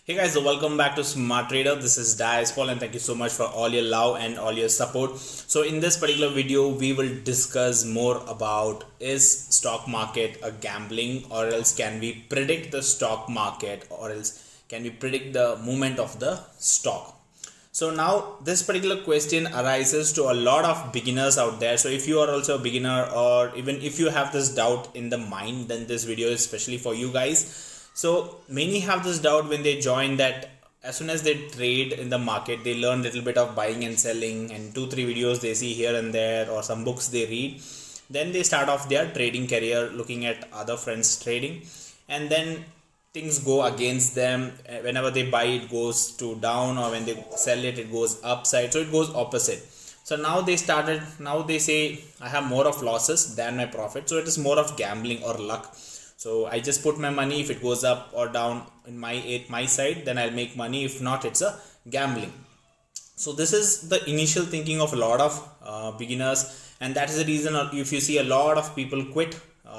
Hey guys, welcome back to Smart Trader. This is Paul and thank you so much for all your love and all your support. So in this particular video, we will discuss more about is stock market a gambling, or else can we predict the stock market, or else can we predict the movement of the stock. So now this particular question arises to a lot of beginners out there. So if you are also a beginner, or even if you have this doubt in the mind, then this video is especially for you guys. So many have this doubt when they join, that as soon as they trade in the market, they learn a little bit of buying and selling and 2-3 videos they see here and there, or some books they read. Then they start off their trading career looking at other friends trading, and then things go against them. Whenever they buy, it goes to down, or when they sell it, it goes upside. So it goes opposite. So now they say I have more of losses than my profit. So it is more of gambling or luck. So I just put my money. If it goes up or down in my side, then I'll make money. If not, it's a gambling. So this is the initial thinking of a lot of beginners, and that is the reason if you see a lot of people quit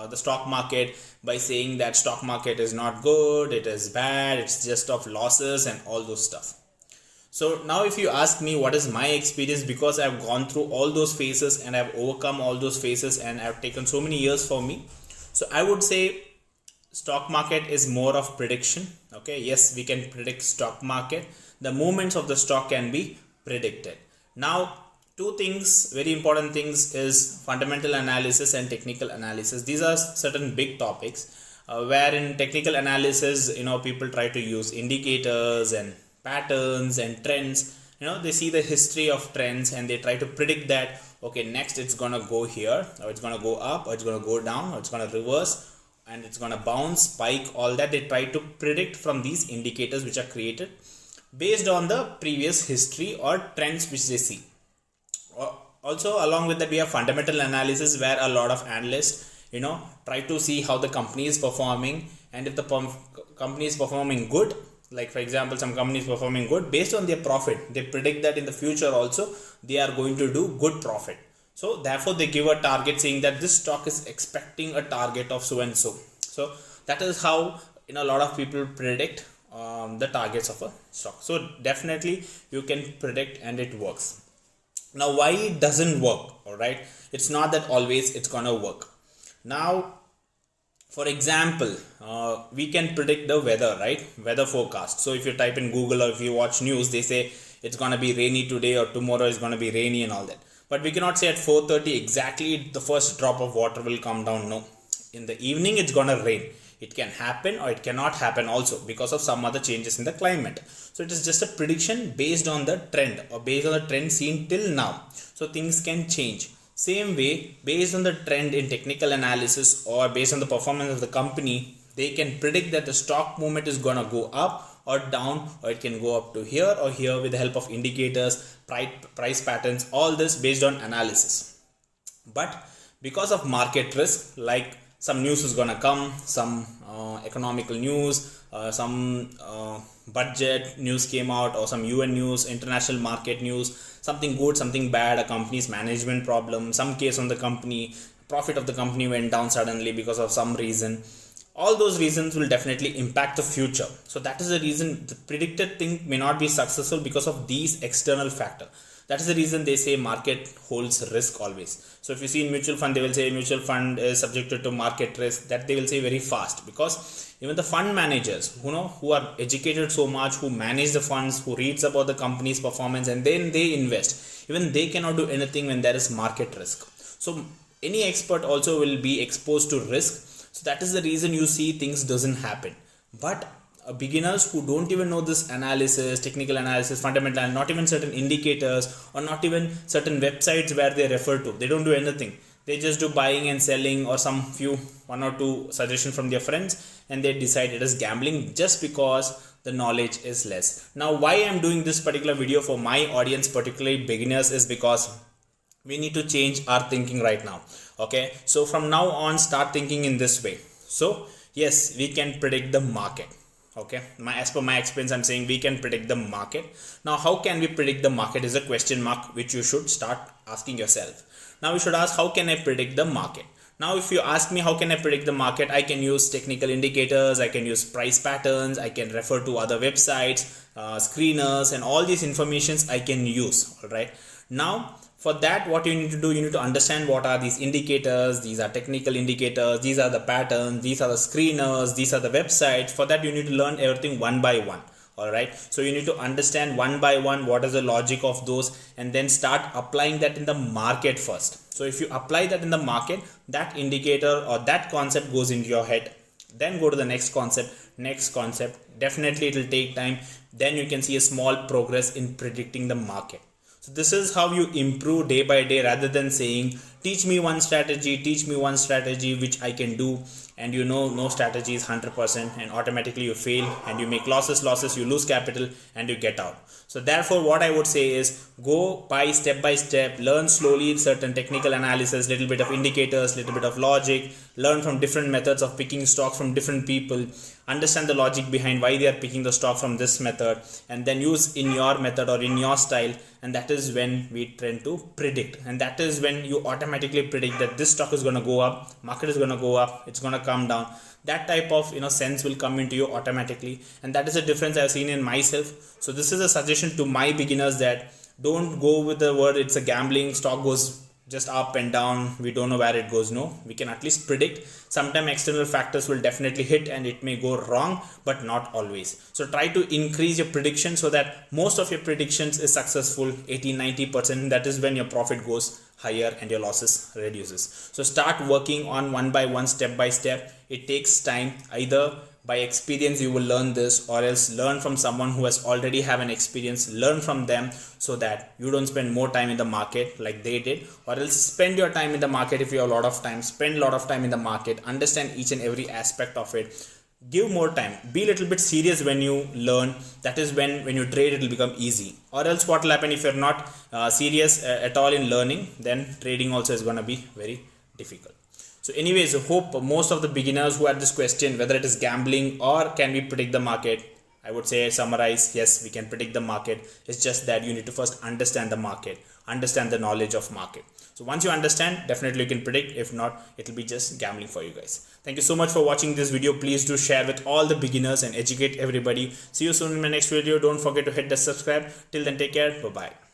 the stock market by saying that stock market is not good, it is bad, it's just of losses and all those stuff. So now if you ask me what is my experience, because I've gone through all those phases and I've overcome all those phases and I've taken so many years for me, so I would say stock market is more of prediction. Okay, yes, we can predict stock market. The movements of the stock can be predicted. Now, two things, very important things, is fundamental analysis and technical analysis. These are certain big topics where in technical analysis, people try to use indicators and patterns and trends. They see the history of trends and they try to predict that, okay, next it's gonna go here, or it's gonna go up, or it's gonna go down, or it's gonna reverse, and it's gonna bounce, spike, all that. They try to predict from these indicators which are created based on the previous history or trends which they see. Also, along with that, we have fundamental analysis, where a lot of analysts try to see how the company is performing, and if the company is performing good, like for example, some companies performing good, based on their profit, they predict that in the future also they are going to do good profit. So therefore they give a target saying that this stock is expecting a target of so and so. So that is how a lot of people predict the targets of a stock. So definitely you can predict and it works. Now why it doesn't work? All right, it's not that always it's gonna work. Now for example, we can predict the weather, right? Weather forecast. So if you type in Google or if you watch news, they say it's gonna be rainy today, or tomorrow is gonna be rainy and all that. But we cannot say at 4:30 exactly the first drop of water will come down. No, in the evening it's gonna rain. It can happen or it cannot happen also because of some other changes in the climate. So it is just a prediction based on the trend, or based on the trend seen till now. So things can change. Same way, based on the trend in technical analysis, or based on the performance of the company, they can predict that the stock movement is gonna go up or down, or it can go up to here or here with the help of indicators, price patterns, all this based on analysis. But because of market risk, like some news is gonna come, some economical news, some budget news came out, or some UN news, international market news, something good, something bad, a company's management problem, some case on the company, profit of the company went down suddenly because of some reason. All those reasons will definitely impact the future. So that is the reason the predicted thing may not be successful, because of these external factors. That is the reason they say market holds risk always. So if you see in mutual fund, they will say mutual fund is subjected to market risk. That they will say very fast, because even the fund managers who are educated so much, who manage the funds, who reads about the company's performance and then they invest, even they cannot do anything when there is market risk. So any expert also will be exposed to risk. So that is the reason you see things doesn't happen. But beginners who don't even know this analysis, technical analysis, fundamental, not even certain indicators, or not even certain websites where they refer to, they don't do anything. They just do buying and selling, or some one or two suggestions from their friends, and they decide it is gambling just because the knowledge is less. Now why I'm doing this particular video for my audience, particularly beginners, is because we need to change our thinking right now. Okay, so from now on, start thinking in this way. So yes, we can predict the market. Okay, as per my experience, I'm saying we can predict the market. Now how can we predict the market is a question mark which you should start asking yourself. Now you should ask, how can I predict the market? Now if you ask me how can I predict the market, I can use technical indicators, I can use price patterns, I can refer to other websites, screeners, and all these informations I can use. All right, now for that, what you need to do, you need to understand what are these indicators. These are technical indicators, these are the patterns, these are the screeners, these are the websites. For that, you need to learn everything one by one. All right, so you need to understand one by one what is the logic of those, and then start applying that in the market first. So if you apply that in the market, that indicator or that concept goes into your head. Then go to the next concept. Definitely it will take time. Then you can see a small progress in predicting the market. So this is how you improve day by day, rather than saying teach me one strategy which I can do, and no strategy is 100% and automatically you fail and you make losses, you lose capital and you get out. So therefore what I would say is go by step, learn slowly certain technical analysis, little bit of indicators, little bit of logic, learn from different methods of picking stock from different people, understand the logic behind why they are picking the stock from this method, and then use in your method or in your style. And that is when we tend to predict, and that is when you automatically predict that this stock is going to go up, market is going to go up, it's going to come down. That type of sense will come into you automatically, and that is a difference I've seen in myself. So this is a suggestion to my beginners, that don't go with the word it's a gambling, stock goes just up and down, we don't know where it goes. No, we can at least predict. Sometimes external factors will definitely hit and it may go wrong, but not always. So try to increase your prediction so that most of your predictions is successful, 80-90%. That is when your profit goes higher and your losses reduces. So start working on one by one, step by step. It takes time. Either by experience you will learn this, or else learn from someone who has already have an experience, learn from them, so that you don't spend more time in the market like they did. Or else spend your time in the market. If you have a lot of time, spend a lot of time in the market, understand each and every aspect of it, give more time, be a little bit serious when you learn. That is when you trade it will become easy. Or else what will happen, if you're not serious at all in learning, then trading also is going to be very difficult. So anyways, I hope most of the beginners who had this question, whether it is gambling or can we predict the market, I would say summarize, yes, we can predict the market. It's just that you need to first understand the market, understand the knowledge of market. So once you understand, definitely you can predict. If not, it will be just gambling for you guys. Thank you so much for watching this video. Please do share with all the beginners and educate everybody. See you soon in my next video. Don't forget to hit the subscribe. Till then, take care. Bye-bye.